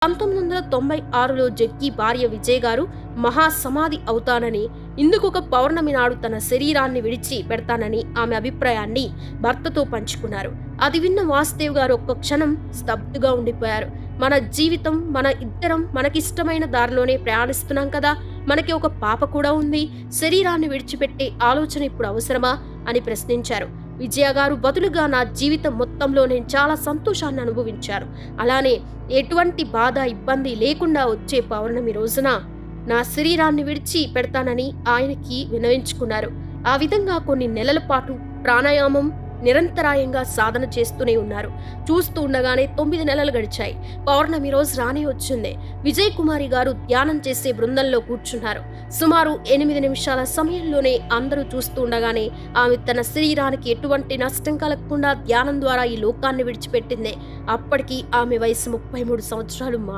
1996లో జగ్గీ భార్య విజయ్ గారు మహాసమాధి అవుతానని, ఇందుకొక పౌర్ణమి నాడు తన శరీరాన్ని విడిచి పెడతానని ఆమె అభిప్రాయాన్ని భర్తతో పంచుకున్నారు. అది విన్న వాసుదేవ్ గారు ఒక్క క్షణం స్తబ్దుగా ఉండిపోయారు. మన జీవితం మన ఇద్దరం మనకిష్టమైన దారిలోనే ప్రయాణిస్తున్నాం కదా, మనకి ఒక పాప కూడా ఉంది, శరీరాన్ని విడిచిపెట్టే ఆలోచన ఇప్పుడు అవసరమా అని ప్రశ్నించారు. విజయ గారు బదులుగా, నా జీవితం మొత్తంలో నేను చాలా సంతోషాన్ని అనుభవించాను. అలానే ఎటువంటి బాధ ఇబ్బంది లేకుండా వచ్చే పౌర్ణమి రోజున నా శరీరాన్ని విడిచి పెడతానని ఆయనకి విన్నవించుకున్నారు. ఆ విధంగా కొన్ని నెలల పాటు ప్రాణాయామం నిరంతరాయంగా సాధన చేస్తూనే ఉన్నారు. చూస్తూ ఉండగానే 9 నెలలు గడిచాయి. పౌర్ణమి రోజు రానే వచ్చింది. విజయ్ కుమారి గారు ధ్యానం చేసే బృందంలో కూర్చున్నారు. సుమారు 8 నిమిషాల సమయంలోనే అందరూ చూస్తూ ఉండగానే ఆమె తన శరీరానికి ఎటువంటి నష్టం కలగకుండా ధ్యానం ద్వారా ఈ లోకాన్ని విడిచిపెట్టింది. అప్పటికి ఆమె వయసు 33 సంవత్సరాలు